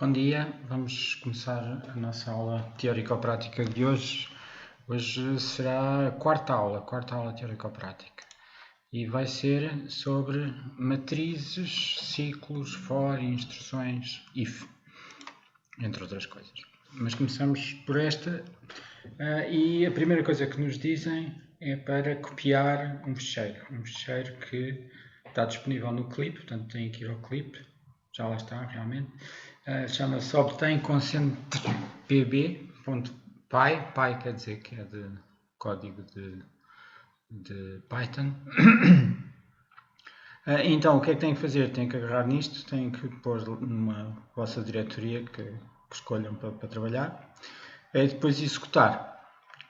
Bom dia, vamos começar a nossa aula teórico-prática de hoje. Hoje será a quarta aula teórico-prática e vai ser sobre matrizes, ciclos, for, instruções, if, entre outras coisas. Mas começamos por esta e a primeira coisa que nos dizem é para copiar um ficheiro que está disponível no clipe, portanto tem que ir ao clipe, já lá está realmente. Chama-se obtém concentre pb.py, py quer dizer que é de código de Python. Então, o que é que tem que fazer? Tem que agarrar nisto, tem que pôr numa vossa diretoria que escolham para trabalhar, e depois executar.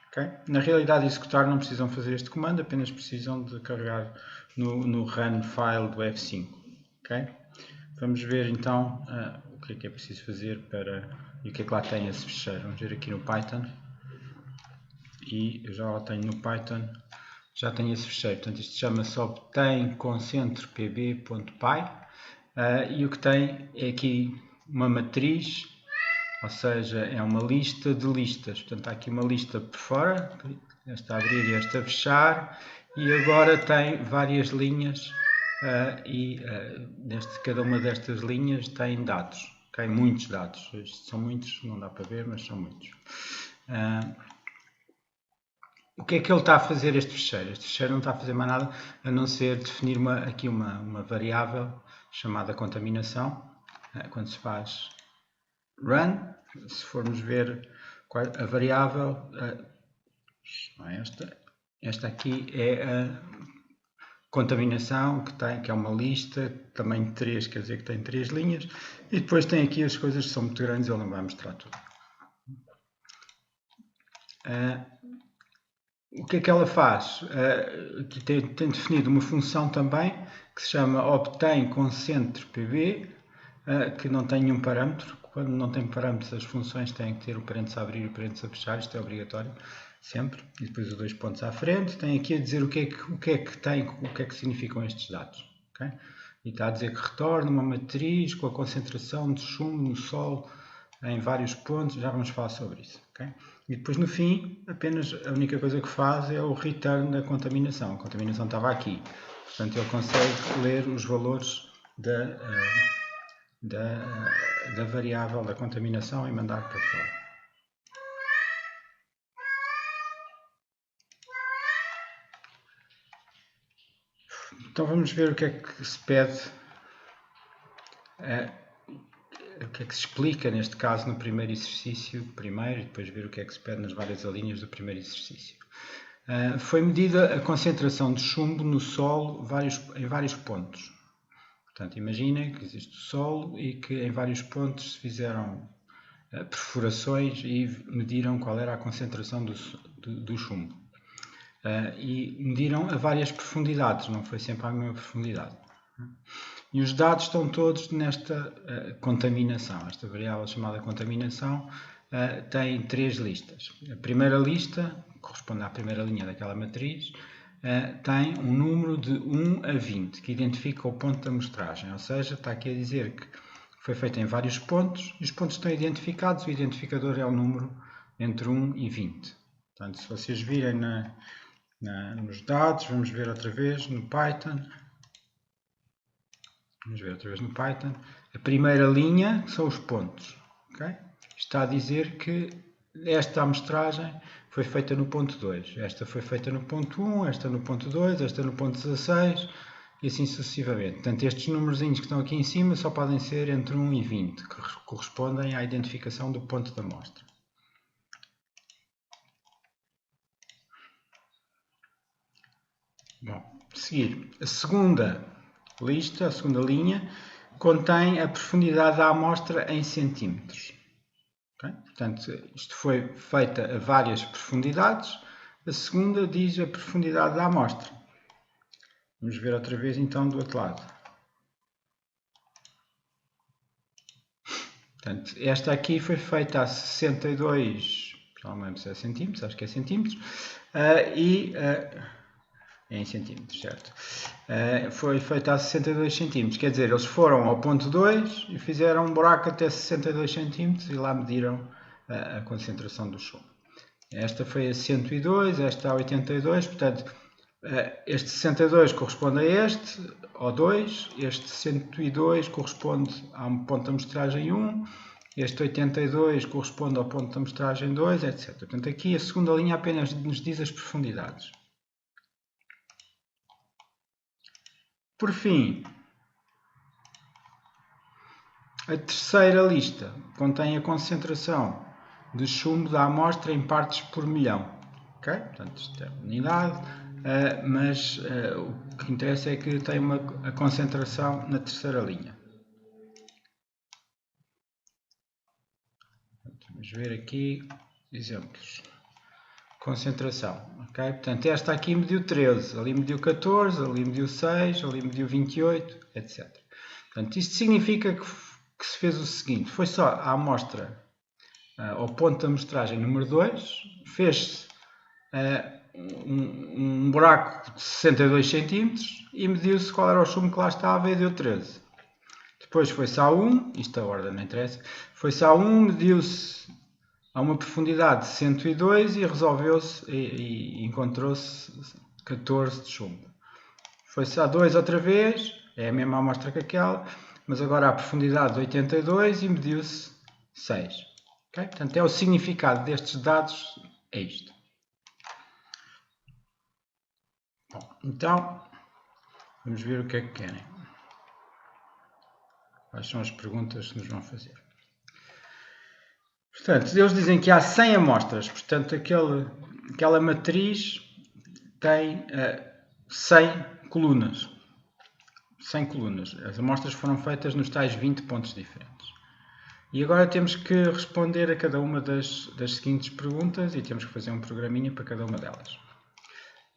Okay? Na realidade, executar não precisam fazer este comando, apenas precisam de carregar no run file do F5. Okay? Vamos ver então o que é preciso fazer e o que é que lá tem esse ficheiro. Vamos ver aqui no Python. E eu já o tenho no Python, já tenho esse ficheiro. Portanto, isto chama-se obtém concentre pb.py e o que tem é aqui uma matriz, ou seja, é uma lista de listas. Portanto, há aqui uma lista por fora, esta a abrir e esta a fechar, e agora tem várias linhas e cada uma destas linhas tem dados, okay? Muitos dados. São muitos, não dá para ver, mas são muitos. O que é que ele está a fazer este ficheiro? Este ficheiro não está a fazer mais nada a não ser definir aqui uma variável chamada contaminação. Quando se faz run, se formos ver a variável, não é esta aqui é a contaminação que é uma lista, tamanho 3, quer dizer que tem 3 linhas, e depois tem aqui as coisas que são muito grandes, ele não vai mostrar tudo. O que é que ela faz? Aqui tem definido uma função também que se chama obtém concentre pb, que não tem nenhum parâmetro. Quando não tem parâmetros, as funções têm que ter o parênteses a abrir e o parênteses a fechar, isto é obrigatório, sempre. E depois os dois pontos à frente. Tem aqui a dizer o que é que significam estes dados. Okay? E está a dizer que retorna uma matriz com a concentração de chumbo no solo em vários pontos, já vamos falar sobre isso. Okay? E depois no fim, apenas a única coisa que faz é o return da contaminação. A contaminação estava aqui, portanto ele consegue ler os valores da variável da contaminação e mandar para fora. Então vamos ver o que é que se pede, o que é que se explica neste caso no primeiro exercício, e depois ver o que é que se pede nas várias alíneas do primeiro exercício. Foi medida a concentração de chumbo no solo em vários pontos. Portanto, imaginem que existe o solo e que em vários pontos se fizeram perfurações e mediram qual era a concentração do chumbo. E mediram a várias profundidades, não foi sempre à mesma profundidade. E os dados estão todos nesta contaminação. Esta variável chamada contaminação tem 3 listas. A primeira lista, corresponde à primeira linha daquela matriz, tem um número de 1 a 20, que identifica o ponto da amostragem. Ou seja, está aqui a dizer que foi feito em vários pontos, e os pontos estão identificados, o identificador é o número entre 1 e 20. Portanto, se vocês virem nos dados, vamos ver outra vez no Python. Vamos ver outra vez no Python. A primeira linha são os pontos. Okay? Está a dizer que esta amostragem foi feita no ponto 2. Esta foi feita no ponto 1, esta no ponto 2, esta no ponto 16 e assim sucessivamente. Portanto, estes númerozinhos que estão aqui em cima só podem ser entre 1 e 20, que correspondem à identificação do ponto da amostra. Bom, seguir. A segunda lista, a segunda linha, contém a profundidade da amostra em centímetros. Okay? Portanto, isto foi feita a várias profundidades. A segunda diz a profundidade da amostra. Vamos ver outra vez então do outro lado. Portanto, esta aqui foi feita a 62, não lembro se é centímetros, acho que é centímetros, e em centímetros, certo? Foi feito a 62 centímetros, quer dizer, eles foram ao ponto 2 e fizeram um buraco até 62 centímetros e lá mediram a concentração do chumbo. Esta foi a 102, esta a 82, portanto, este 62 corresponde a este, ao 2, este 102 corresponde a um ponto de amostragem 1, este 82 corresponde ao ponto de amostragem 2, etc. Portanto, aqui a segunda linha apenas nos diz as profundidades. Por fim, a terceira lista contém a concentração de chumbo da amostra em partes por milhão. Okay? Portanto, isto é unidade, mas o que interessa é que tem a concentração na terceira linha. Vamos ver aqui exemplos. Concentração. Okay? Portanto, esta aqui mediu 13, ali mediu 14, ali mediu 6, ali mediu 28, etc. Portanto, isto significa que se fez o seguinte, foi só a amostra ao ponto de amostragem número 2, fez-se um buraco de 62 cm e mediu-se qual era o chumbo que lá estava e deu 13. Depois foi-se a 1, isto a ordem não interessa, foi-se a 1, mediu-se a uma profundidade de 102 e resolveu-se e encontrou-se 14 de chumbo. Foi-se a 2 outra vez, é a mesma amostra que aquela, mas agora a profundidade de 82 e mediu-se 6. Okay? Portanto, é o significado destes dados, é isto. Bom, então, vamos ver o que é que querem. Quais são as perguntas que nos vão fazer? Portanto, eles dizem que há 100 amostras, portanto, aquela matriz tem 100 colunas. 100 colunas. As amostras foram feitas nos tais 20 pontos diferentes. E agora temos que responder a cada uma das seguintes perguntas e temos que fazer um programinha para cada uma delas.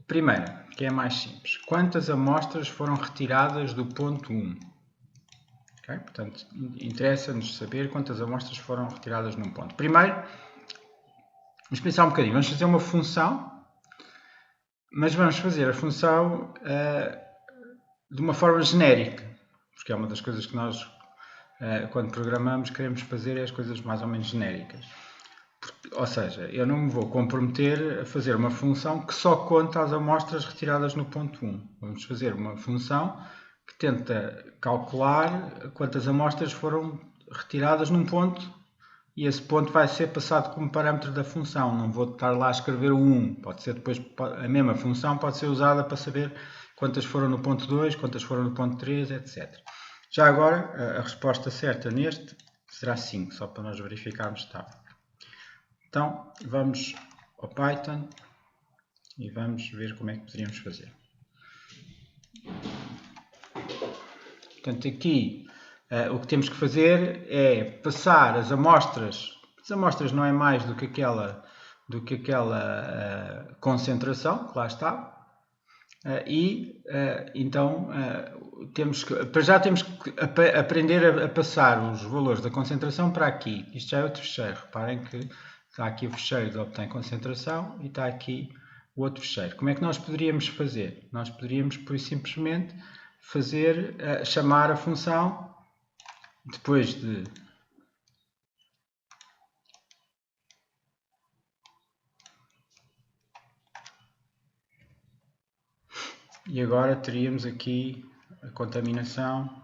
Primeira, que é a mais simples. Quantas amostras foram retiradas do ponto 1? Okay? Portanto, interessa-nos saber quantas amostras foram retiradas num ponto. Primeiro, vamos pensar um bocadinho. Vamos fazer uma função, mas vamos fazer a função de uma forma genérica, porque é uma das coisas que nós, quando programamos, queremos fazer as coisas mais ou menos genéricas. Ou seja, eu não me vou comprometer a fazer uma função que só conta as amostras retiradas no ponto 1. Vamos fazer uma função que tenta calcular quantas amostras foram retiradas num ponto e esse ponto vai ser passado como parâmetro da função. Não vou estar lá a escrever o 1. Pode ser depois, a mesma função pode ser usada para saber quantas foram no ponto 2, quantas foram no ponto 3, etc. Já agora, a resposta certa neste será 5, só para nós verificarmos se está. Então, vamos ao Python e vamos ver como é que poderíamos fazer. Portanto, aqui o que temos que fazer é passar as amostras. As amostras não é mais do que aquela concentração que lá está. Então, já temos que aprender a passar os valores da concentração para aqui. Isto já é outro fecheiro. Reparem que está aqui o fecheiro de obtém concentração e está aqui o outro fecheiro. Como é que nós poderíamos fazer? Nós poderíamos, por simplesmente, chamar a função depois de e agora teríamos aqui a contaminação.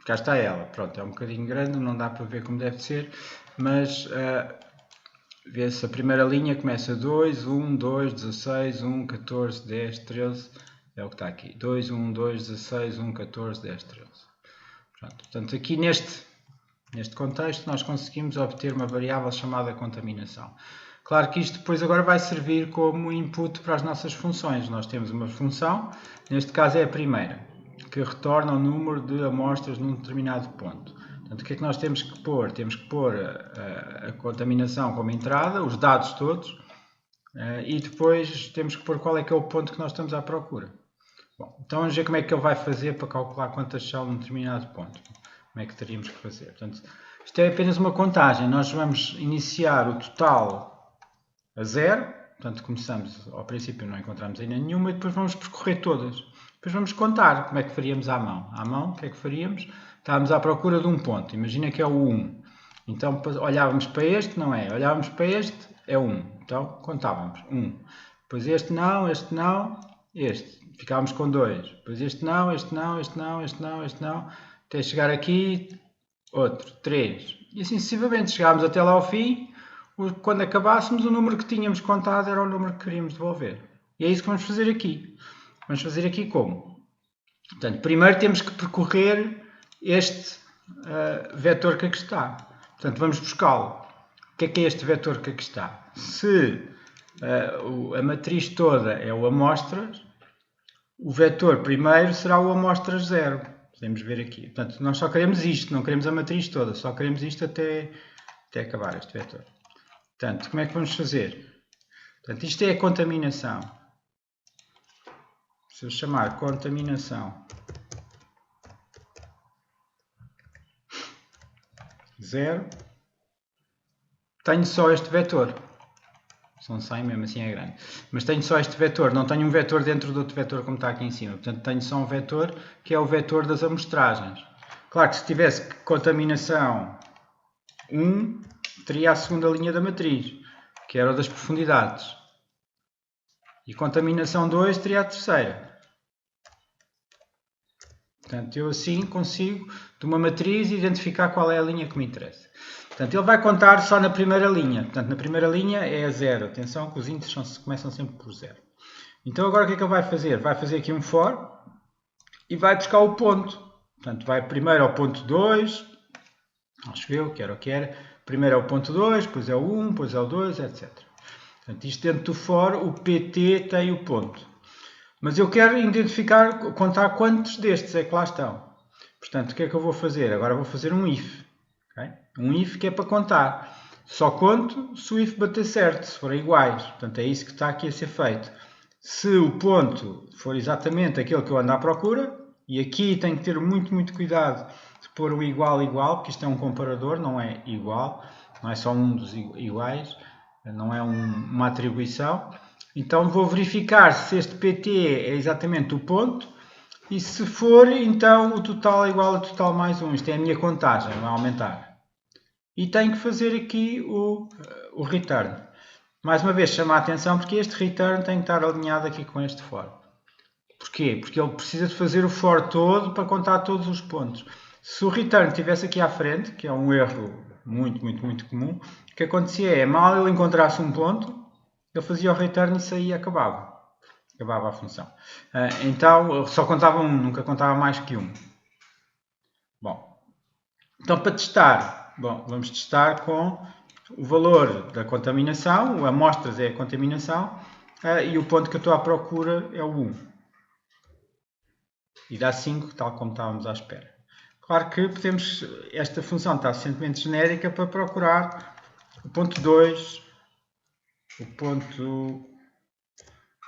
Cá está ela, pronto, é um bocadinho grande, não dá para ver como deve ser, mas vê-se a primeira linha começa 2, 1, 2, 16, 1, 14, 10, 13, é o que está aqui, 2, 1, 2, 16, 1, 14, 10, 13. Pronto, portanto, aqui neste contexto nós conseguimos obter uma variável chamada contaminação. Claro que isto depois agora vai servir como input para as nossas funções. Nós temos uma função, neste caso é a primeira, que retorna o número de amostras num determinado ponto. Portanto, o que é que nós temos que pôr? Temos que pôr a contaminação como entrada, os dados todos, e depois temos que pôr qual é que é o ponto que nós estamos à procura. Bom, então vamos ver como é que ele vai fazer para calcular quantas são num determinado ponto. Como é que teríamos que fazer? Portanto, Isto é apenas uma contagem. Nós vamos iniciar o total a 0. Portanto, começamos, ao princípio não encontramos ainda nenhuma e depois vamos percorrer todas. Depois vamos contar como é que faríamos à mão. À mão, o que é que faríamos? Estávamos à procura de um ponto. Imagina que é o 1. Então, olhávamos para este, não é? Olhávamos para este, é 1. Então, contávamos. 1. Depois este não, este. Ficávamos com 2. Depois este não, este não, este não, este não, este não. Até chegar aqui, outro. 3. E assim sucessivamente. Chegámos até lá ao fim. Quando acabássemos, o número que tínhamos contado era o número que queríamos devolver. E é isso que vamos fazer aqui. Vamos fazer aqui como? Portanto, primeiro temos que percorrer este vetor que aqui está. Portanto, vamos buscá-lo. O que é este vetor que aqui está? Se a matriz toda é o amostras, o vetor primeiro será o amostras 0. Podemos ver aqui. Portanto, nós só queremos isto, não queremos a matriz toda. Só queremos isto até acabar este vetor. Portanto, como é que vamos fazer? Portanto, isto é a contaminação. Se eu chamar contaminação 0, tenho só este vetor. São 100, mesmo assim é grande. Mas tenho só este vetor, não tenho um vetor dentro do outro vetor como está aqui em cima. Portanto, tenho só um vetor que é o vetor das amostragens. Claro que se tivesse contaminação 1, teria a segunda linha da matriz, que era o das profundidades. E contaminação 2 teria a terceira. Portanto, eu assim consigo, de uma matriz, identificar qual é a linha que me interessa. Portanto, ele vai contar só na primeira linha. Portanto, na primeira linha é a 0. Atenção que os índices começam sempre por 0. Então, agora o que é que ele vai fazer? Vai fazer aqui um for e vai buscar o ponto. Portanto, vai primeiro ao ponto 2. Acho eu, quero o que era. Primeiro é o ponto 2, depois é o 1, depois é o 2, etc. Portanto, isto dentro do for, o PT tem o ponto. Mas eu quero identificar, contar quantos destes é que lá estão. Portanto, o que é que eu vou fazer? Agora vou fazer um if. Okay? Um if que é para contar. Só conto se o if bater certo, se forem iguais. Portanto, é isso que está aqui a ser feito. Se o ponto for exatamente aquele que eu ando à procura, e aqui tenho que ter muito cuidado de pôr o igual, porque isto é um comparador, não é igual, não é só um dos iguais, não é uma atribuição. Então vou verificar se este PT é exatamente o ponto e se for, então o total é igual a total mais 1. Isto é a minha contagem, vai aumentar. E tenho que fazer aqui o return. Mais uma vez, chama a atenção porque este return tem que estar alinhado aqui com este for. Porquê? Porque ele precisa de fazer o for todo para contar todos os pontos. Se o return estivesse aqui à frente, que é um erro muito comum, o que acontecia é, mal ele encontrasse um ponto, ele fazia o return e saía e acabava. Acabava a função. Então, só contava um, nunca contava mais que um. Bom, então para testar, vamos testar com o valor da contaminação, o amostras é a contaminação, e o ponto que eu estou à procura é o 1. E dá 5, tal como estávamos à espera. Claro que podemos, esta função está suficientemente genérica para procurar o ponto 2, o ponto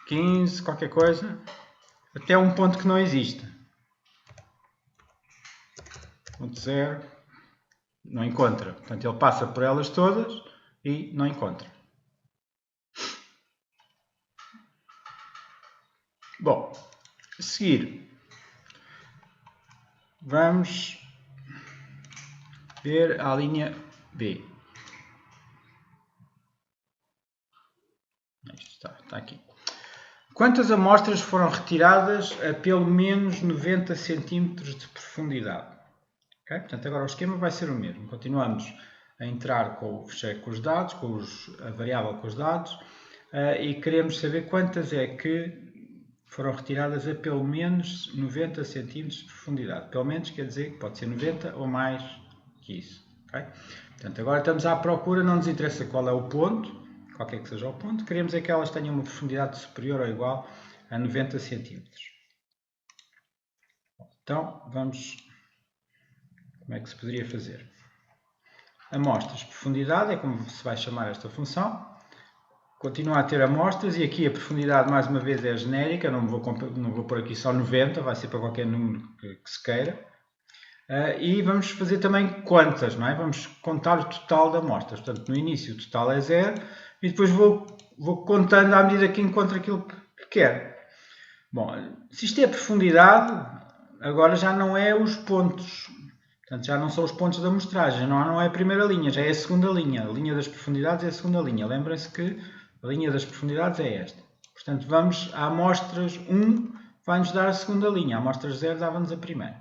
15, qualquer coisa, até um ponto que não existe. Ponto 0, não encontra. Portanto, ele passa por elas todas e não encontra. Bom, a seguir, vamos ver a linha B. Isto está aqui. Quantas amostras foram retiradas a pelo menos 90 cm de profundidade? Okay? Portanto, agora o esquema vai ser o mesmo. Continuamos a entrar com o fecheiro com os dados, a variável com os dados, e queremos saber quantas é que foram retiradas a pelo menos 90 cm de profundidade. Pelo menos quer dizer que pode ser 90 ou mais que isso. Okay? Portanto, agora estamos à procura, não nos interessa qual é o ponto, qualquer que seja o ponto, queremos é que elas tenham uma profundidade superior ou igual a 90 cm. Então, vamos... Como é que se poderia fazer? Amostras, profundidade, é como se vai chamar esta função. Continua a ter amostras e aqui a profundidade, mais uma vez, é genérica, não vou pôr aqui só 90, vai ser para qualquer número que se queira. E vamos fazer também contas, não é? Vamos contar o total da amostra. Portanto, no início o total é 0 e depois vou contando à medida que encontro aquilo que quero. Bom, se isto é profundidade, agora já não é os pontos. Portanto, já não são os pontos da amostragem, não é a primeira linha, já é a segunda linha. A linha das profundidades é a segunda linha. Lembrem-se que a linha das profundidades é esta. Portanto, vamos a amostras 1, vai-nos dar a segunda linha. A amostras 0 dava-nos a primeira.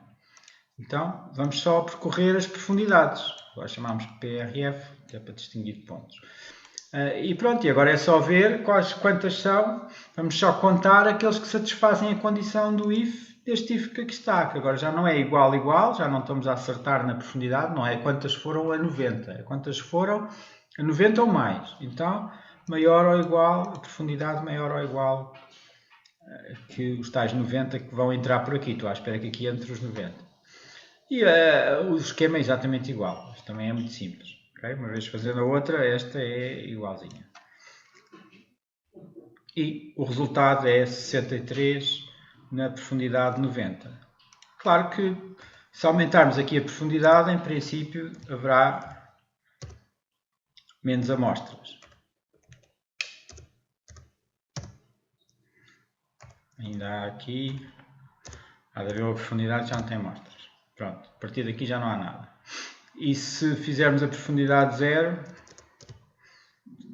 Então, vamos só percorrer as profundidades. Agora chamamos PRF, que é para distinguir pontos. E pronto, e agora é só ver quantas são. Vamos só contar aqueles que satisfazem a condição do if, deste if que aqui está, que agora já não é igual, já não estamos a acertar na profundidade, não é quantas foram a 90, é quantas foram a 90 ou mais. Então, maior ou igual, a profundidade maior ou igual que os tais 90 que vão entrar por aqui. Estou à espera que aqui entre os 90. E o esquema é exatamente igual, isto também é muito simples. Okay? Uma vez fazendo a outra, esta é igualzinha. E o resultado é 63 na profundidade 90. Claro que se aumentarmos aqui a profundidade, em princípio haverá menos amostras. Ainda há aqui, há de haver uma profundidade, já não tem amostras. Pronto, a partir daqui já não há nada. E se fizermos a profundidade 0,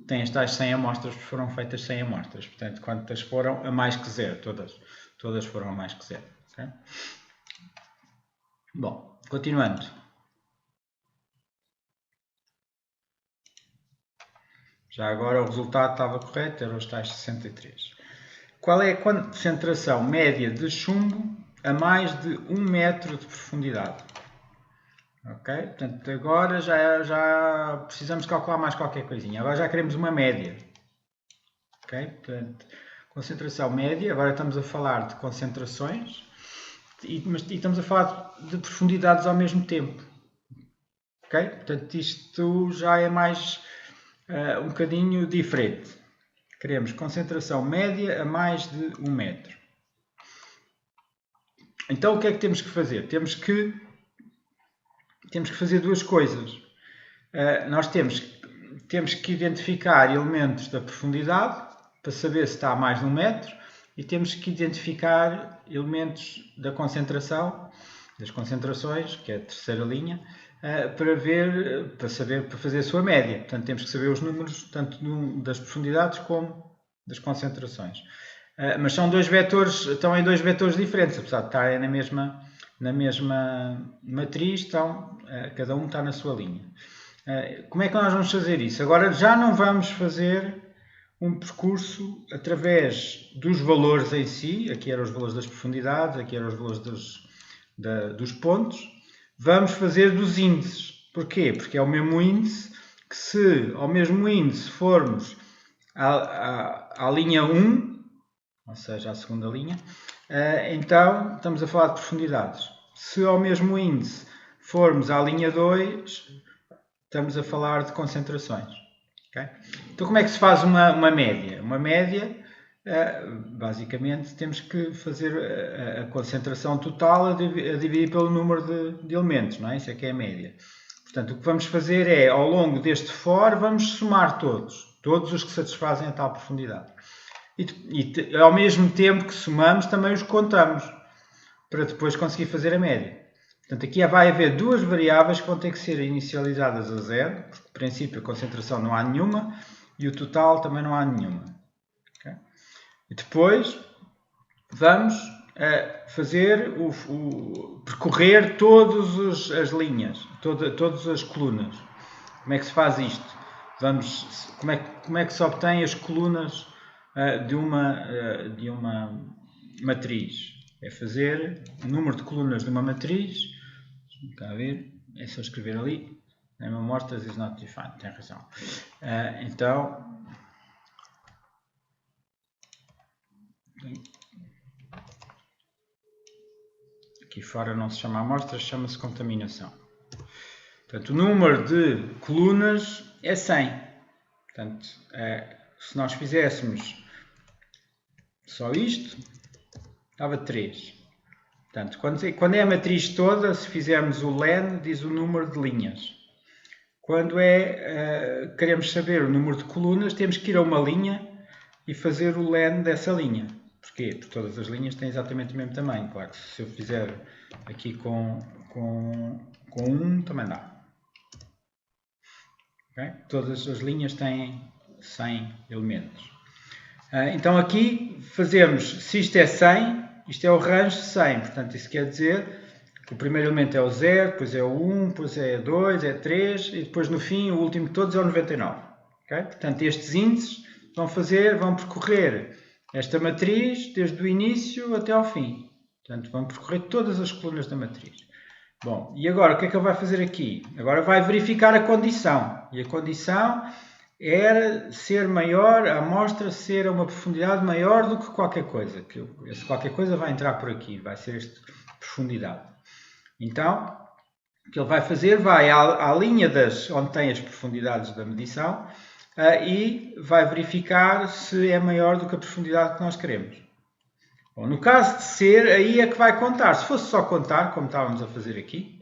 tem as tais 100 amostras que foram feitas 100 amostras. Portanto, quantas foram a mais que 0? Todas foram a mais que 0. Okay? Bom, continuando. Já agora o resultado estava correto, eram os tais 63. Qual é a concentração média de chumbo a mais de 1 metro de profundidade? Ok? Portanto, agora já precisamos calcular mais qualquer coisinha. Agora já queremos uma média. Ok? Portanto, concentração média. Agora estamos a falar de concentrações e estamos a falar de profundidades ao mesmo tempo. Ok? Portanto, isto já é mais um bocadinho diferente. Queremos concentração média a mais de 1 metro. Então, o que é que temos que fazer? Temos que fazer duas coisas. Nós temos que identificar elementos da profundidade para saber se está a mais de 1 metro e temos que identificar elementos da concentração, das concentrações, que é a terceira linha, para fazer a sua média. Portanto, temos que saber os números tanto das profundidades como das concentrações. Mas são dois vetores, estão em dois vetores diferentes, apesar de estarem na mesma matriz, cada um está na sua linha. Como é que nós vamos fazer isso? Agora já não vamos fazer um percurso através dos valores em si, aqui eram os valores das profundidades, aqui eram os valores dos pontos, vamos fazer dos índices. Porquê? Porque é o mesmo índice que se ao mesmo índice formos à linha 1, ou seja, à segunda linha, então estamos a falar de profundidades. Se ao mesmo índice formos à linha 2, estamos a falar de concentrações. Okay? Então, como é que se faz uma média? Uma média, basicamente, temos que fazer a concentração total a dividir pelo número de elementos, não é? Isso é que é a média. Portanto, o que vamos fazer é, ao longo deste for, vamos somar todos os que satisfazem a tal profundidade. E ao mesmo tempo que somamos, também os contamos, para depois conseguir fazer a média. Portanto, aqui vai haver duas variáveis que vão ter que ser inicializadas a 0, porque, no princípio, a concentração não há nenhuma e o total também não há nenhuma. Okay? E depois vamos fazer percorrer todas as linhas, todas as colunas. Como é que se faz isto? Como é que se obtém as colunas de uma matriz? É fazer o número de colunas de uma matriz. Está a ver? É só escrever ali. Name of amostras is not defined. Tem razão. Então, aqui fora não se chama amostras, chama-se contaminação. Portanto, o número de colunas é 100. Portanto, se nós fizéssemos só isto, dava 3. Portanto, quando é a matriz toda, se fizermos o len, diz o número de linhas. Quando queremos saber o número de colunas, temos que ir a uma linha e fazer o len dessa linha. Porquê? Porque todas as linhas têm exatamente o mesmo tamanho. Claro que se eu fizer aqui com 1, também dá. Okay? Todas as linhas têm 100 elementos. Então aqui fazemos, se isto é 100, isto é o range de 100. Portanto, isso quer dizer que o primeiro elemento é o 0, depois é o 1, depois é 2, é 3 e depois no fim o último de todos é o 99. Okay? Portanto, estes índices vão percorrer esta matriz desde o início até ao fim. Portanto, vão percorrer todas as colunas da matriz. Bom, e agora o que é que ele vai fazer aqui? Agora vai verificar a condição. E a condição era ser maior, a amostra ser a uma profundidade maior do que qualquer coisa. Esse qualquer coisa vai entrar por aqui, vai ser esta profundidade. Então, o que ele vai fazer? Vai à linha onde tem as profundidades da medição e vai verificar se é maior do que a profundidade que nós queremos. Bom, no caso de ser, aí é que vai contar. Se fosse só contar, como estávamos a fazer aqui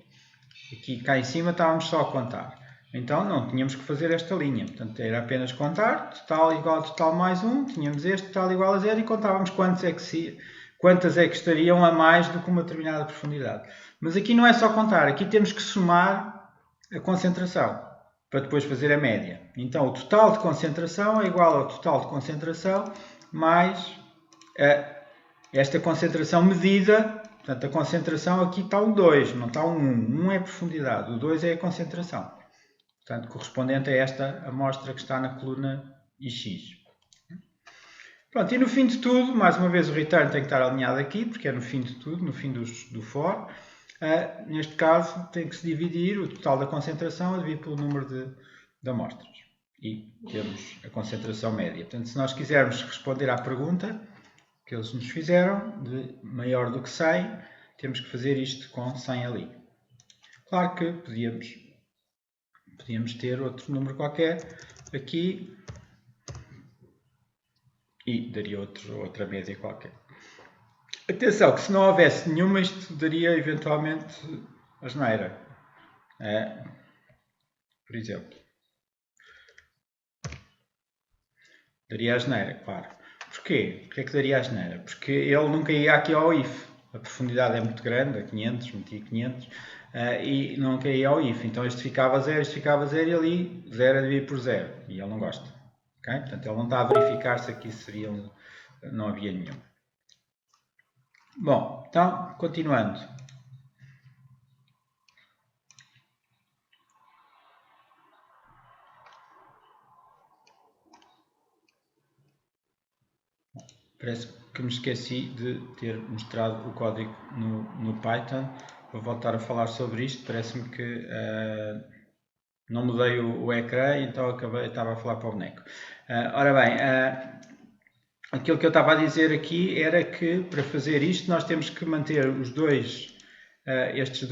cá em cima estávamos só a contar. Então não tínhamos que fazer esta linha. Portanto, era apenas contar, total igual a total mais 1, tínhamos este, total igual a 0 e contávamos quantas é que estariam a mais do que uma determinada profundidade. Mas aqui não é só contar, aqui temos que somar a concentração para depois fazer a média. Então o total de concentração é igual ao total de concentração mais esta concentração medida. Portanto, a concentração aqui está um 2, não está um 1. 1 é a profundidade, o 2 é a concentração. Portanto, correspondente a esta amostra que está na coluna IX. Pronto, e no fim de tudo, mais uma vez o return tem que estar alinhado aqui, porque é no fim de tudo, no fim do for. Neste caso, tem que se dividir o total da concentração a dividir pelo número de amostras. E temos a concentração média. Portanto, se nós quisermos responder à pergunta que eles nos fizeram, de maior do que 100, temos que fazer isto com 100 ali. Claro que podíamos ter outro número qualquer aqui e daria outra média qualquer. Atenção, que se não houvesse nenhuma, isto daria eventualmente asneira. Por exemplo. Daria asneira, claro. Porquê? Porquê é que daria asneira? Porque ele nunca ia aqui ao if. A profundidade é muito grande, a 500, metia 500, e nunca ia ao if. Então este ficava 0, e ali 0 é dividido por 0. E ele não gosta. Okay? Portanto, ele não está a verificar se aqui não havia nenhum. Bom, então, continuando. Parece que me esqueci de ter mostrado o código no Python. Vou voltar a falar sobre isto. Parece-me que não mudei o ecrã, então estava a falar para o boneco. Ora bem, aquilo que eu estava a dizer aqui era que para fazer isto nós temos que manter estas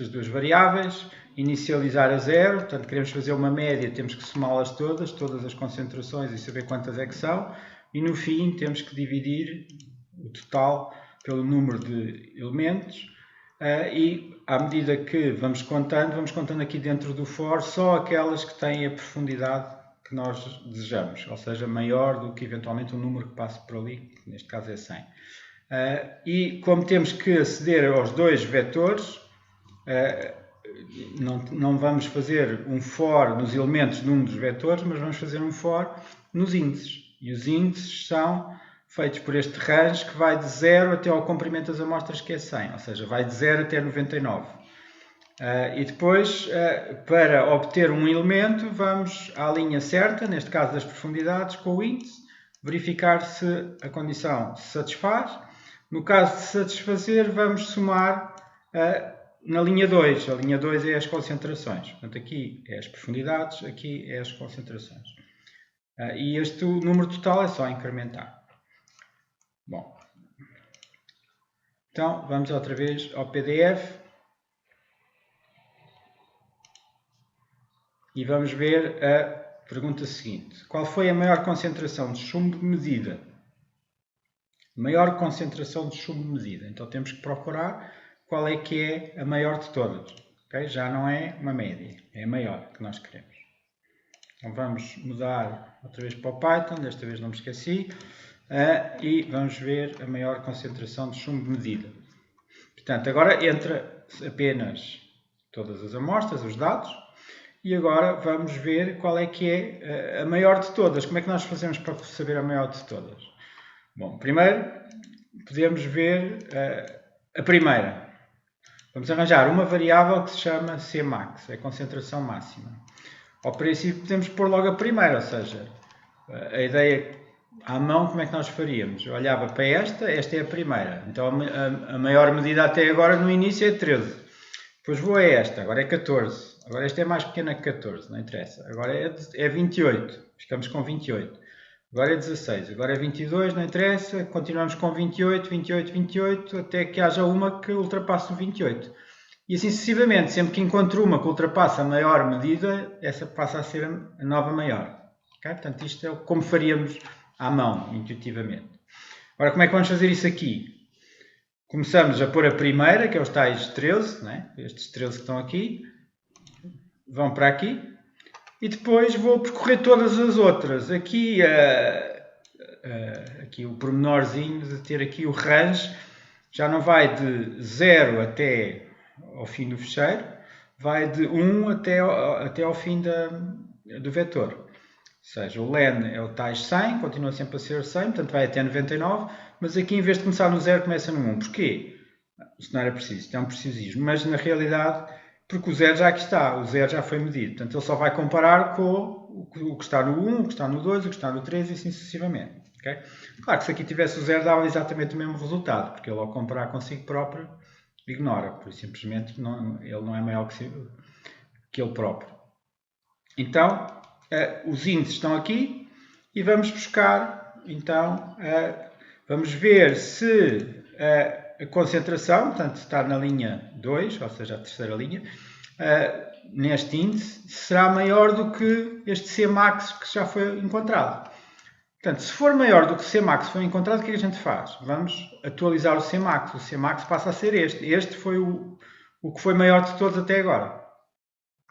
duas variáveis, inicializar a 0, portanto queremos fazer uma média, temos que somá-las todas as concentrações e saber quantas é que são, e no fim temos que dividir o total pelo número de elementos, e à medida que vamos contando aqui dentro do for só aquelas que têm a profundidade que nós desejamos, ou seja, maior do que eventualmente o número que passa por ali, que neste caso é 100. E como temos que aceder aos dois vetores, não vamos fazer um for nos elementos de um dos vetores, mas vamos fazer um for nos índices. E os índices são feitos por este range que vai de 0 até ao comprimento das amostras, que é 100, ou seja, vai de 0 até 99. E depois, para obter um elemento, vamos à linha certa, neste caso das profundidades, com o índice, verificar se a condição se satisfaz. No caso de satisfazer, vamos somar na linha 2. A linha 2 é as concentrações. Portanto, aqui é as profundidades, aqui é as concentrações. E este número total é só incrementar. Bom, então vamos outra vez ao PDF. E vamos ver a pergunta seguinte. Qual foi a maior concentração de chumbo medida? Maior concentração de chumbo medida. Então temos que procurar qual é que é a maior de todas. Okay? Já não é uma média, é a maior que nós queremos. Então vamos mudar outra vez para o Python, desta vez não me esqueci, e vamos ver a maior concentração de chumbo medida. Portanto, agora entra apenas todas as amostras, os dados, e agora vamos ver qual é que é a maior de todas. Como é que nós fazemos para saber a maior de todas? Bom, primeiro podemos ver a primeira. Vamos arranjar uma variável que se chama Cmax, é a concentração máxima. Ao princípio podemos pôr logo a primeira, ou seja, a ideia à mão, como é que nós faríamos? Eu olhava para esta é a primeira. Então a maior medida até agora no início é 13. Depois vou a esta, agora é 14. Agora esta é mais pequena que 14, não interessa. Agora é 28, ficamos com 28. Agora é 16, agora é 22, não interessa. Continuamos com 28, 28, 28, até que haja uma que ultrapasse o 28. E assim sucessivamente, sempre que encontro uma que ultrapassa a maior medida, essa passa a ser a nova maior. Okay? Portanto, isto é como faríamos à mão, intuitivamente. Agora, como é que vamos fazer isso aqui? Começamos a pôr a primeira, que é os tais 13, né? Estes 13 que estão aqui, vão para aqui, e depois vou percorrer todas as outras. Aqui, aqui o pormenorzinho de ter aqui o range, já não vai de 0 até ao fim do fecheiro, vai de 1 até ao fim do vetor. Ou seja, o len é o tais 100, continua sempre a ser 100, portanto vai até 99, mas aqui em vez de começar no 0 começa no 1. Porquê? Isto não era preciso, isto é um precisismo, mas na realidade, porque o 0 já aqui está, o 0 já foi medido, portanto ele só vai comparar com o que está no 1, o que está no 2, o que está no 3 e assim sucessivamente. Okay? Claro que se aqui tivesse o 0 dava exatamente o mesmo resultado, porque ele ao comparar consigo próprio ignora, por simplesmente ele não é maior que ele próprio. Então, os índices estão aqui e vamos buscar, então, vamos ver se a concentração, portanto, está na linha 2, ou seja, a terceira linha, neste índice, será maior do que este Cmax que já foi encontrado. Portanto, se for maior do que o Cmax foi encontrado, o que é que a gente faz? Vamos atualizar o Cmax. O Cmax passa a ser este. Este foi o que foi maior de todos até agora.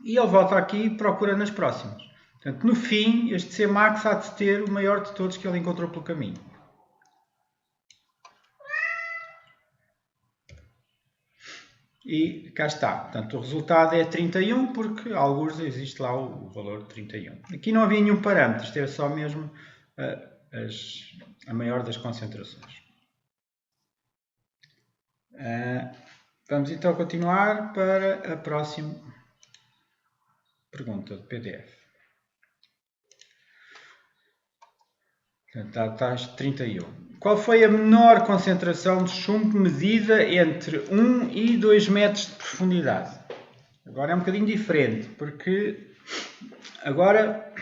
E ele volta aqui e procura nas próximas. Portanto, no fim, este Cmax há de ter o maior de todos que ele encontrou pelo caminho. E cá está. Portanto, o resultado é 31, porque alguns existe lá o valor de 31. Aqui não havia nenhum parâmetro, isto era só mesmo a maior das concentrações. Vamos então continuar para a próxima pergunta do PDF. Portanto, está 31. Qual foi a menor concentração de chumbo medida entre 1 e 2 metros de profundidade? Agora é um bocadinho diferente, porque agora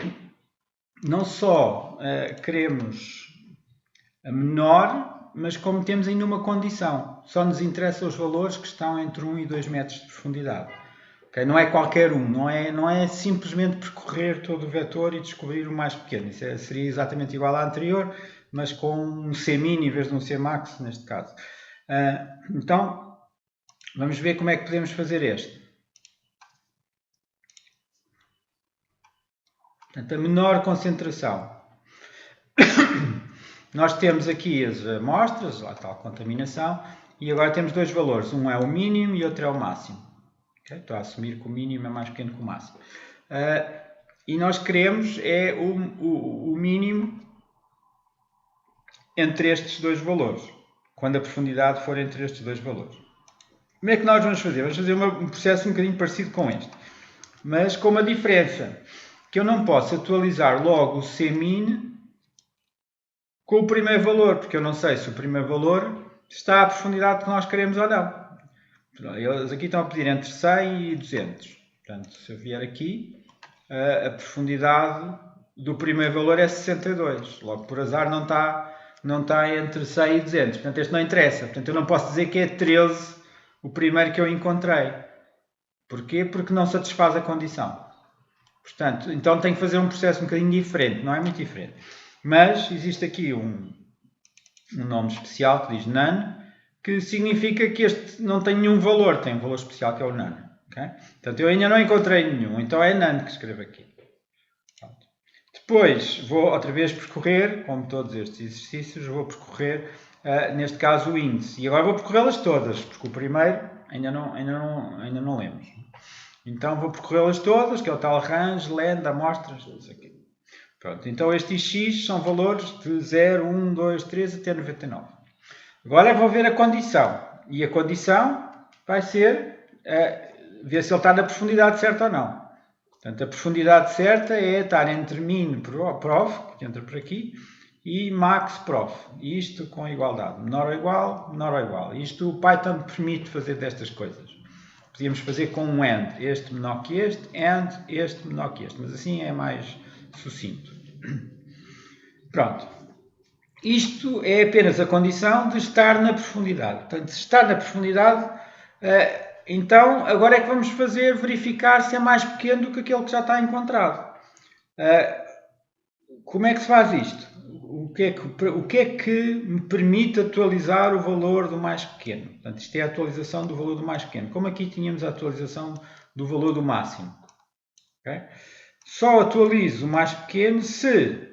não só queremos a menor, mas como temos ainda uma condição. Só nos interessam os valores que estão entre 1 e 2 metros de profundidade. Okay? Não é qualquer um, não é simplesmente percorrer todo o vetor e descobrir o mais pequeno. Isso seria exatamente igual à anterior, mas com um C-min em vez de um C-max, neste caso. Então, vamos ver como é que podemos fazer este. Portanto, a menor concentração. Nós temos aqui as amostras, a tal contaminação, e agora temos dois valores. Um é o mínimo e outro é o máximo. Okay? Estou a assumir que o mínimo é mais pequeno que o máximo. E nós queremos o mínimo entre estes dois valores, quando a profundidade for entre estes dois valores. Como é que nós vamos fazer? Vamos fazer um processo um bocadinho parecido com este, mas com uma diferença, que eu não posso atualizar logo o C-min com o primeiro valor, porque eu não sei se o primeiro valor está à profundidade que nós queremos ou não. Eles aqui estão a pedir entre 100 e 200. Portanto, se eu vier aqui, a profundidade do primeiro valor é 62. Logo, por azar, não está entre 100 e 200. Portanto, este não interessa. Portanto, eu não posso dizer que é 13 o primeiro que eu encontrei. Porquê? Porque não satisfaz a condição. Portanto, então tenho que fazer um processo um bocadinho diferente. Não é muito diferente. Mas existe aqui um nome especial que diz none, que significa que este não tem nenhum valor, tem um valor especial que é o none. Okay? Portanto, eu ainda não encontrei nenhum, então é none que escrevo aqui. Pronto. Depois vou outra vez percorrer, como todos estes exercícios, vou percorrer, neste caso, o índice. E agora vou percorrê-las todas, porque o primeiro ainda não lemos. Então vou percorrê-las todas, que é o tal range, lend, amostras, isso aqui. Pronto, então estes x são valores de 0, 1, 2, 3 até 99. Agora vou ver a condição. E a condição vai ser ver se ele está na profundidade certa ou não. Portanto, a profundidade certa é estar entre min prof, que entra por aqui, e max prof. Isto com igualdade. Menor ou igual, menor ou igual. Isto o Python permite fazer destas coisas. Podíamos fazer com um AND. Este menor que este, AND este menor que este. Mas assim é mais sucinto. Pronto. Isto é apenas a condição de estar na profundidade. Portanto, se está na profundidade, então agora é que vamos verificar se é mais pequeno do que aquele que já está encontrado. Como é que se faz isto? O que é que me permite atualizar o valor do mais pequeno? Portanto, isto é a atualização do valor do mais pequeno. Como aqui tínhamos a atualização do valor do máximo. Okay? Só atualizo o mais pequeno se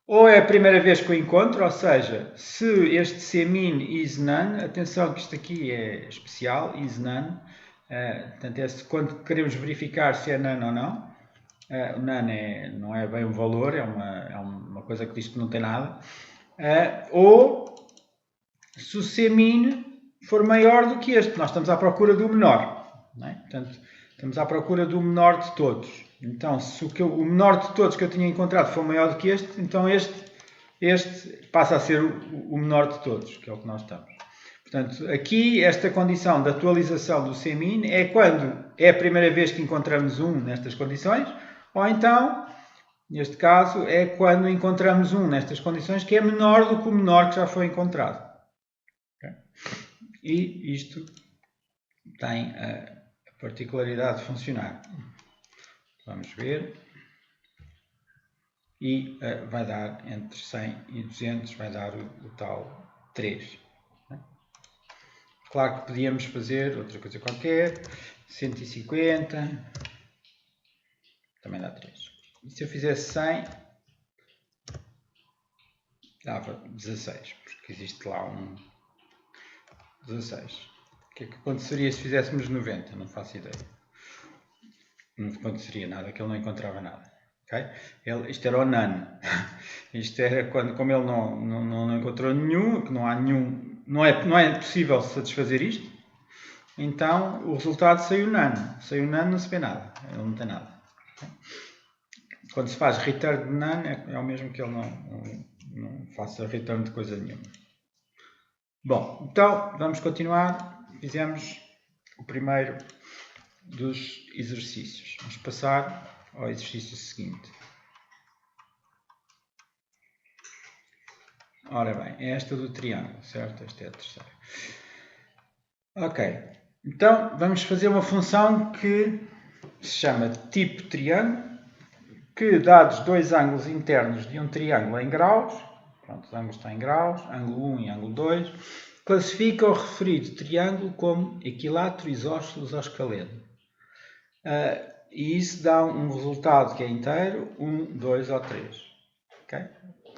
ou é a primeira vez que o encontro, ou seja, se este cmin is none, atenção que isto aqui é especial, is none, portanto é quando queremos verificar se é none ou não. O none não é bem um valor, é uma coisa que diz que não tem nada. Ou se o cmin for maior do que este, nós estamos à procura do menor. Não é? Portanto, estamos à procura do menor de todos. Então, se o menor de todos que eu tinha encontrado for maior do que este, então este passa a ser o menor de todos, que é o que nós estamos. Portanto, aqui esta condição de atualização do cmin é quando é a primeira vez que encontramos um nestas condições, ou então, neste caso, é quando encontramos um nestas condições que é menor do que o menor que já foi encontrado. Okay? E isto tem a particularidade de funcionar. Vamos ver. E vai dar entre 100 e 200, vai dar o tal 3. Claro que podíamos fazer outra coisa qualquer. 150. Também dá 3. E se eu fizesse 100, dava 16. Porque existe lá um 16. O que é que aconteceria se fizéssemos 90? Não faço ideia. Não aconteceria nada, que ele não encontrava nada. Okay? Isto era o none. Isto era como ele não encontrou nenhum, que não há nenhum, não é possível satisfazer isto, então o resultado saiu none. Saiu none, não se vê nada, ele não tem nada. Okay? Quando se faz return de none, é o mesmo que ele não faça return de coisa nenhuma. Bom, então vamos continuar. Fizemos o primeiro dos exercícios. Vamos passar ao exercício seguinte. Ora bem, é esta do triângulo, certo? Esta é a terceira. Ok, então vamos fazer uma função que se chama tipo triângulo, que dados dois ângulos internos de um triângulo em graus, pronto, os ângulos estão em graus, ângulo 1 e ângulo 2, classifica o referido triângulo como equilátero, isósceles ou escaleno. E isso dá um resultado que é inteiro, 1, 2 ou 3. Okay?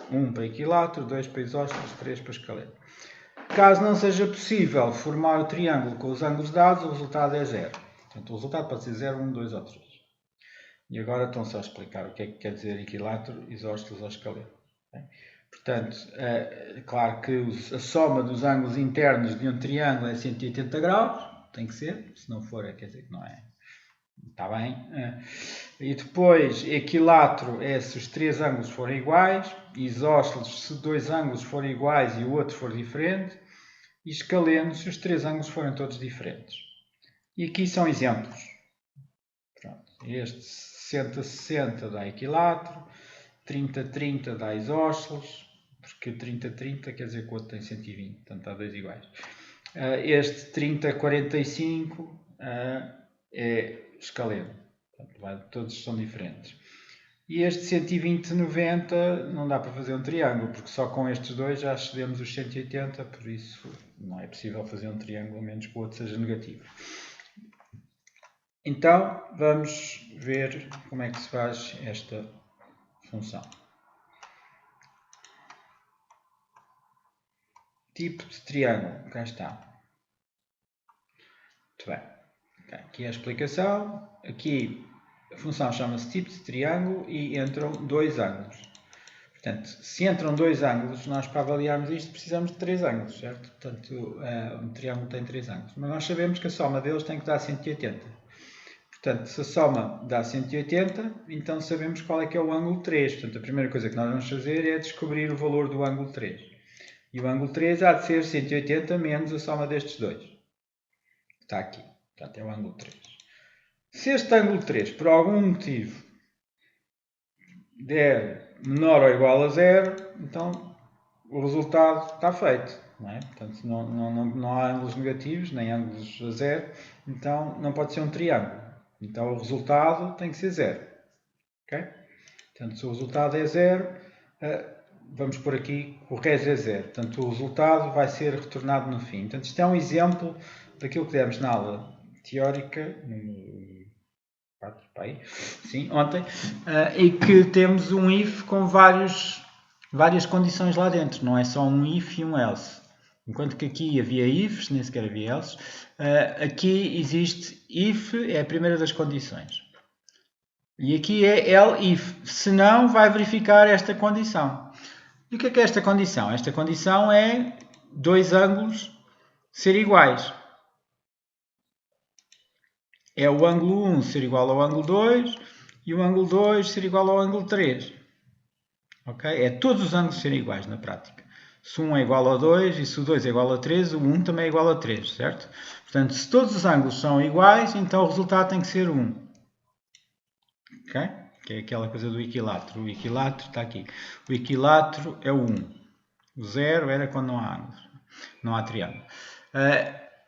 1 para equilátero, 2 para isósceles, 3 para escaleno. Caso não seja possível formar o triângulo com os ângulos dados, o resultado é 0. Portanto, o resultado pode ser 0, 1, 2 ou 3. E agora estão só a explicar o que é que quer dizer equilátero, isósceles ou escaleno. Okay? Portanto, claro que a soma dos ângulos internos de um triângulo é 180 graus, tem que ser, se não for, quer dizer que não é. Está bem? E depois, equilátero é se os três ângulos forem iguais, isósceles se dois ângulos forem iguais e o outro for diferente, e escaleno se os três ângulos forem todos diferentes. E aqui são exemplos. Pronto. Este 60-60 dá equilátero, 30-30 dá isósceles, porque 30-30 quer dizer que o outro tem 120, portanto dá dois iguais. Este 30-45 é escaleno. Portanto, todos são diferentes. E este 120/90 não dá para fazer um triângulo, porque só com estes dois já excedemos os 180, por isso não é possível fazer um triângulo a menos que o outro seja negativo. Então, vamos ver como é que se faz esta função. Tipo de triângulo, cá está. Muito bem. Aqui é a explicação. Aqui a função chama-se tipo de triângulo e entram dois ângulos. Portanto, se entram dois ângulos, nós para avaliarmos isto precisamos de três ângulos, certo? Portanto, um triângulo tem três ângulos. Mas nós sabemos que a soma deles tem que dar 180. Portanto, se a soma dá 180, então sabemos qual é que é o ângulo 3. Portanto, a primeira coisa que nós vamos fazer é descobrir o valor do ângulo 3. E o ângulo 3 há de ser 180 menos a soma destes dois. Está aqui. Portanto, é o ângulo 3. Se este ângulo 3, por algum motivo, der menor ou igual a 0, então o resultado está feito. Não é? Portanto, não há ângulos negativos, nem ângulos a 0, então não pode ser um triângulo. Então o resultado tem que ser 0. Okay? Portanto, se o resultado é 0, vamos por aqui que o res é 0. Portanto, o resultado vai ser retornado no fim. Portanto, isto é um exemplo daquilo que demos na aula teórica, ontem, e que temos um if com várias condições lá dentro. Não é só um if e um else. Enquanto que aqui havia ifs, nem sequer havia else, aqui existe if, é a primeira das condições. E aqui é else if, se não vai verificar esta condição. E o que é esta condição? Esta condição é dois ângulos ser iguais. É o ângulo 1 ser igual ao ângulo 2 e o ângulo 2 ser igual ao ângulo 3. Okay? É todos os ângulos serem iguais na prática. Se 1 é igual a 2 e se o 2 é igual a 3, o 1 também é igual a 3, certo? Portanto, se todos os ângulos são iguais, então o resultado tem que ser 1. Okay? Que é aquela coisa do equilátero. O equilátero está aqui. O equilátero é o 1. O 0 era quando não há ângulos. Não há triângulo.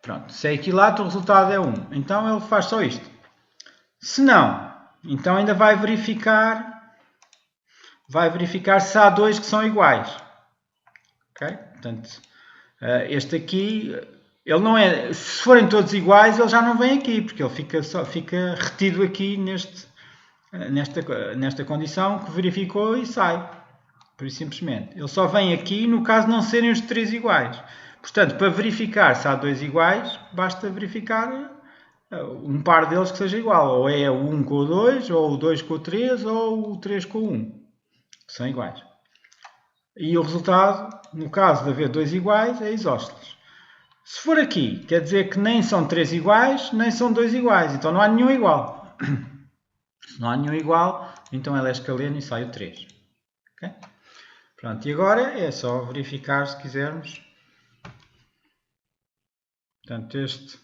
Pronto. Se é equilátero, o resultado é 1. Então ele faz só isto. Se não, então ainda vai verificar se há dois que são iguais. Okay? Portanto, este aqui, ele não é, se forem todos iguais, ele já não vem aqui, porque ele fica retido aqui nesta condição que verificou e sai. Por isso, simplesmente. Ele só vem aqui no caso de não serem os três iguais. Portanto, para verificar se há dois iguais, basta verificar um par deles que seja igual. Ou é o 1 com o 2, ou o 2 com o 3, ou o 3 com o 1. Que são iguais. E o resultado, no caso de haver dois iguais, é isósceles. Se for aqui, quer dizer que nem são três iguais, nem são dois iguais. Então não há nenhum igual. Se não há nenhum igual, então ela é escaleno e sai o 3. Okay? Pronto, e agora é só verificar se quisermos. Portanto, este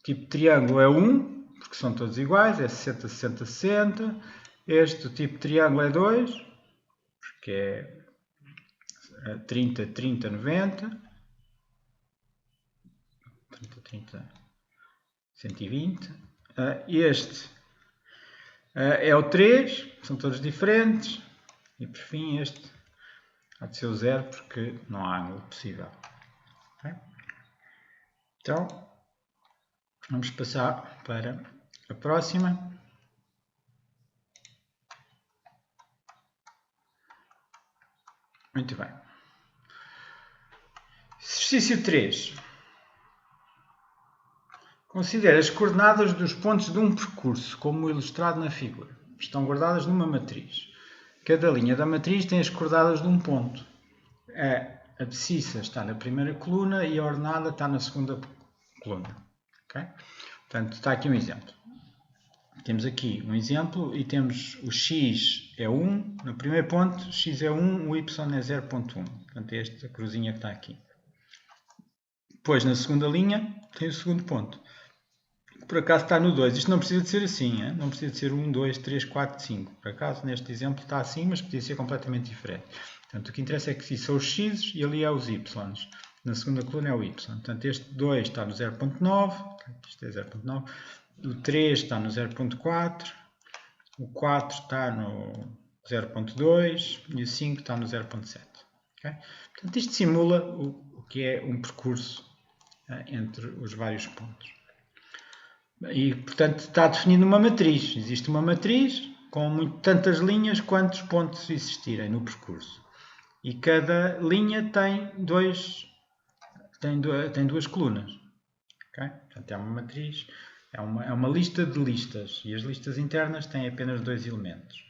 tipo de triângulo é 1, porque são todos iguais, é 60, 60, 60. Este tipo de triângulo é 2, porque é 30, 30, 90. 30, 30, 120. Este é o 3, são todos diferentes. E por fim este há de ser o 0, porque não há ângulo possível. Okay? Então, vamos passar para a próxima. Muito bem. Exercício 3. Considere as coordenadas dos pontos de um percurso, como ilustrado na figura. Estão guardadas numa matriz. Cada linha da matriz tem as coordenadas de um ponto. A abscissa está na primeira coluna e a ordenada está na segunda coluna. Okay? Portanto, está aqui um exemplo. Temos aqui um exemplo e temos o x é 1, no primeiro ponto, x é 1, o y é 0.1. Portanto, é esta cruzinha que está aqui. Depois, na segunda linha, tem o segundo ponto. Por acaso está no 2. Isto não precisa de ser assim, hein? Não precisa de ser 1, 2, 3, 4, 5. Por acaso, neste exemplo está assim, mas podia ser completamente diferente. Portanto, o que interessa é que aqui são os x e ali é os y. Na segunda coluna é o y. Portanto, este 2 está no 0.9. Isto é 0.9. O 3 está no 0.4. o 4 está no 0.2 e o 5 está no 0.7. Okay? Portanto, isto simula o que é um percurso entre os vários pontos. E, portanto, está definido uma matriz. Existe uma matriz com tantas linhas quantos pontos existirem no percurso. E cada linha tem duas colunas. Okay? Portanto, é uma matriz, é uma lista de listas. E as listas internas têm apenas dois elementos.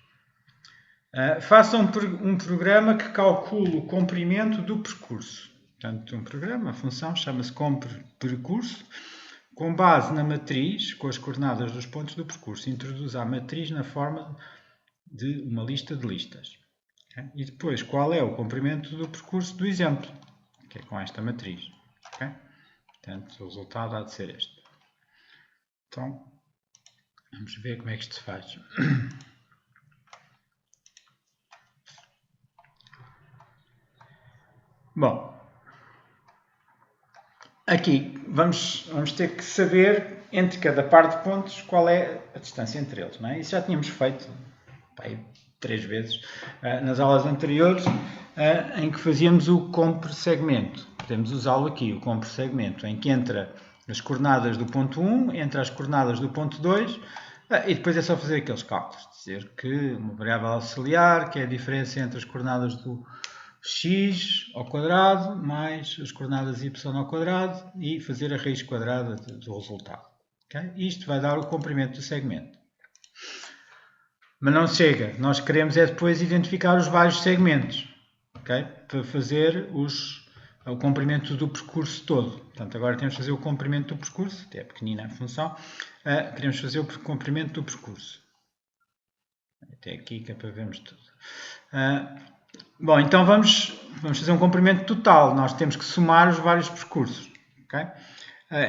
Faça um programa que calcule o comprimento do percurso. Portanto, um programa, a função chama-se compRecurso. Com base na matriz, com as coordenadas dos pontos do percurso, introduz a matriz na forma de uma lista de listas. Okay? E depois, qual é o comprimento do percurso do exemplo, que é com esta matriz. Okay? Portanto, o resultado há de ser este. Então, vamos ver como é que isto se faz. Bom, aqui vamos ter que saber entre cada par de pontos qual é a distância entre eles. Não é? Isso já tínhamos feito 3 vezes nas aulas anteriores, em que fazíamos o compr-segmento. Podemos usá-lo aqui, o compr-segmento, em que entra as coordenadas do ponto 1, entra as coordenadas do ponto 2, e depois é só fazer aqueles cálculos. Dizer que uma variável auxiliar, que é a diferença entre as coordenadas do x ao quadrado mais as coordenadas y ao quadrado e fazer a raiz quadrada do resultado. Okay? Isto vai dar o comprimento do segmento. Mas não chega. Nós queremos é depois identificar os vários segmentos. Okay? Para fazer o comprimento do percurso todo. Portanto, agora temos que fazer o comprimento do percurso. Até é pequenina a função. Queremos fazer o comprimento do percurso. Até aqui que é para vermos tudo. Bom, então vamos fazer um comprimento total. Nós temos que somar os vários percursos. Okay?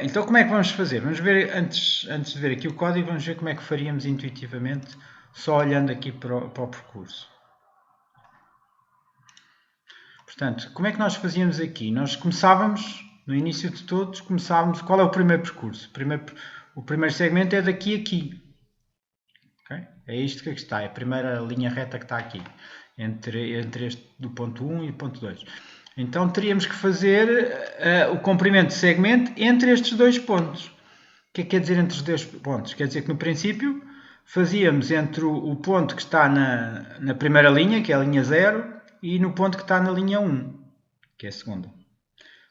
Então como é que vamos fazer? Vamos ver, antes de ver aqui o código, vamos ver como é que faríamos intuitivamente, só olhando aqui para o percurso. Portanto, como é que nós fazíamos aqui? Nós começávamos, no início de todos, qual é o primeiro percurso? O primeiro segmento é daqui a aqui. Okay? É isto que está, é a primeira linha reta que está aqui, entre este do ponto 1 e o ponto 2. Então teríamos que fazer o comprimento de segmento entre estes dois pontos. O que é que quer dizer entre os dois pontos? Quer dizer que no princípio fazíamos entre o ponto que está na primeira linha, que é a linha 0, e no ponto que está na linha 1, que é a segunda.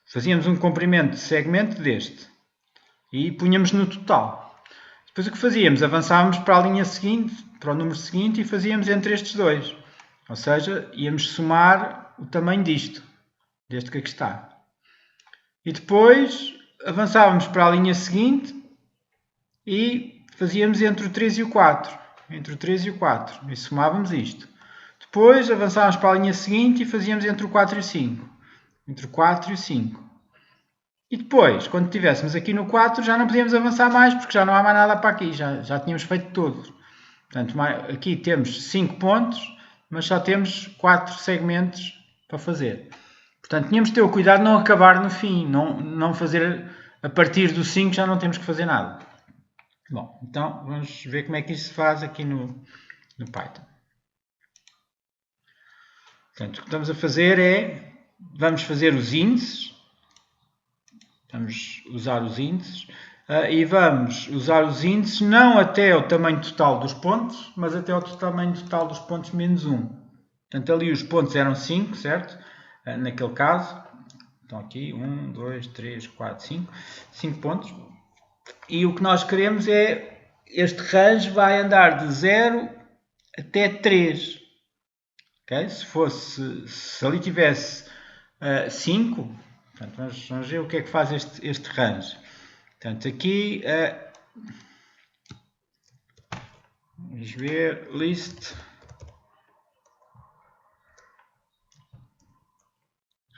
Fazíamos um comprimento de segmento deste e punhamos no total. Depois o que fazíamos? Avançávamos para a linha seguinte, para o número seguinte, e fazíamos entre estes dois. Ou seja, íamos somar o tamanho deste que aqui está. E depois avançávamos para a linha seguinte e fazíamos entre o 3 e o 4. Entre o 3 e o 4. E somávamos isto. Depois avançávamos para a linha seguinte e fazíamos entre o 4 e o 5. Entre o 4 e o 5. E depois, quando estivéssemos aqui no 4, já não podíamos avançar mais, porque já não há mais nada para aqui. Já tínhamos feito todos. Portanto, aqui temos 5 pontos, mas só temos 4 segmentos para fazer. Portanto, tínhamos de ter o cuidado de não acabar no fim. Não fazer a partir do 5, já não temos que fazer nada. Bom, então vamos ver como é que isso se faz aqui no Python. Portanto, o que estamos a fazer é, vamos fazer os índices. Vamos usar os índices. E vamos usar os índices não até o tamanho total dos pontos, mas até o tamanho total dos pontos menos 1. Portanto, ali os pontos eram 5, certo? Naquele caso. Então aqui, 1, 2, 3, 4, 5. 5 pontos. E o que nós queremos é, este range vai andar de 0 até 3. Okay? Se ali tivesse 5, portanto, vamos ver o que é que faz este range. Portanto, aqui, vamos ver, list,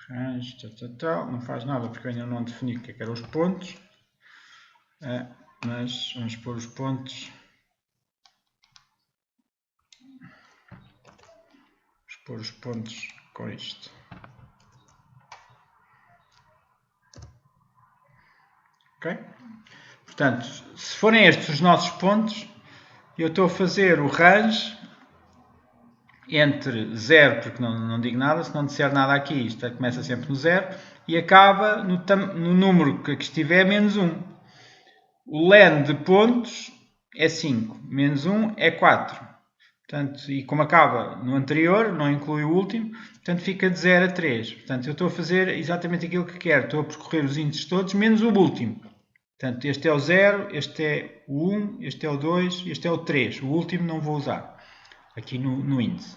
range, tal, não faz nada porque eu ainda não defini o que eram os pontos, mas vamos pôr os pontos, com isto. Ok? Portanto, se forem estes os nossos pontos, eu estou a fazer o range entre 0, porque não digo nada, se não disser nada aqui, isto começa sempre no 0, e acaba no número que estiver menos 1. O len de pontos é 5, menos 1 é 4. Portanto, e como acaba no anterior, não inclui o último, portanto fica de 0 a 3. Portanto, eu estou a fazer exatamente aquilo que quero. Estou a percorrer os índices todos, menos o último. Portanto, este é o 0, este é o 1, este é o 2, este é o 3. O último não vou usar aqui no índice.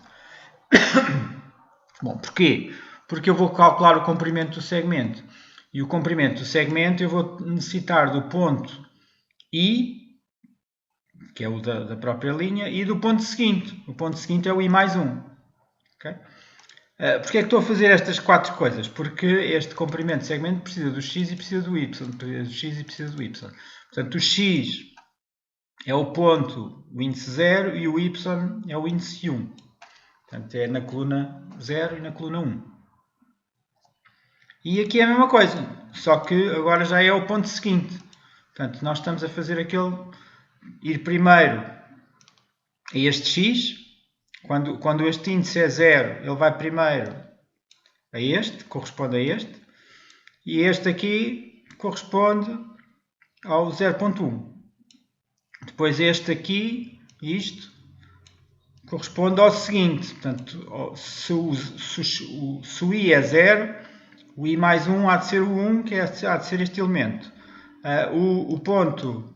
Bom, porquê? Porque eu vou calcular o comprimento do segmento. E o comprimento do segmento eu vou necessitar do ponto I, que é o da própria linha, e do ponto seguinte. O ponto seguinte é o I mais 1. Okay? Porquê é que estou a fazer estas 4 coisas? Porque este comprimento de segmento precisa do x e precisa do y. Precisa do x e precisa do y. Portanto, o x é o ponto, o índice 0, e o y é o índice 1. Portanto, é na coluna 0 e na coluna 1. E aqui é a mesma coisa, só que agora já é o ponto seguinte. Portanto, nós estamos a fazer ir primeiro a este x. Quando este índice é 0, ele vai primeiro a este, corresponde a este. E este aqui corresponde ao 0.1. Depois este aqui, isto, corresponde ao seguinte. Portanto, se o i é 0, o i mais 1 há de ser o 1, que há de ser este elemento. O ponto,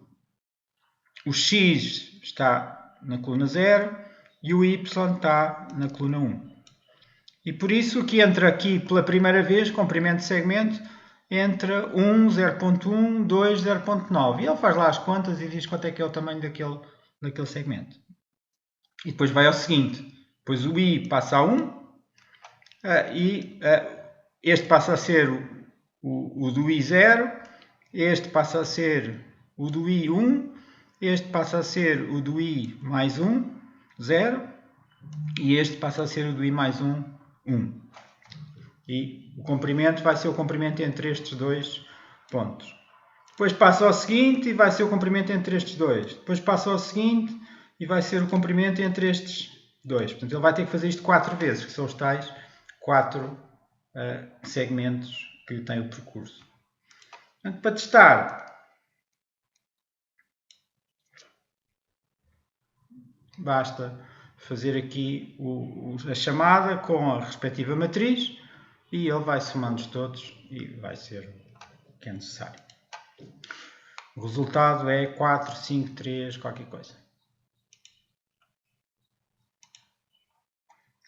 o x está na coluna 0 e o y está na coluna 1. E por isso que entra aqui pela primeira vez, comprimento de segmento, entra 1, 0.1, 2, 0.9. E ele faz lá as contas e diz quanto é que é o tamanho daquele segmento. E depois vai ao seguinte. Depois o i passa a 1 e este passa a ser o do i 0, este passa a ser o do i 1, este passa a ser o do i mais 1, 0, e este passa a ser o do i mais 1, 1. E o comprimento vai ser o comprimento entre estes dois pontos. Depois passa ao seguinte e vai ser o comprimento entre estes dois. Depois passa ao seguinte e vai ser o comprimento entre estes dois. Portanto, ele vai ter que fazer isto 4 vezes, que são os tais 4 segmentos que tem o percurso. Portanto, para testar, basta fazer aqui a chamada com a respectiva matriz e ele vai somando-os todos e vai ser o que é necessário. O resultado é 4, 5, 3, qualquer coisa.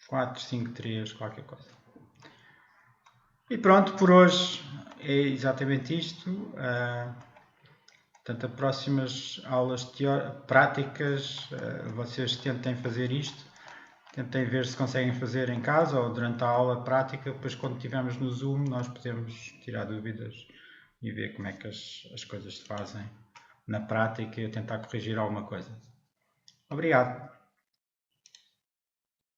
4, 5, 3, qualquer coisa. E pronto, por hoje é exatamente isto. Portanto, as próximas aulas práticas, vocês tentem fazer isto. Tentem ver se conseguem fazer em casa ou durante a aula prática. Depois, quando estivermos no Zoom, nós podemos tirar dúvidas e ver como é que as coisas se fazem na prática e tentar corrigir alguma coisa. Obrigado.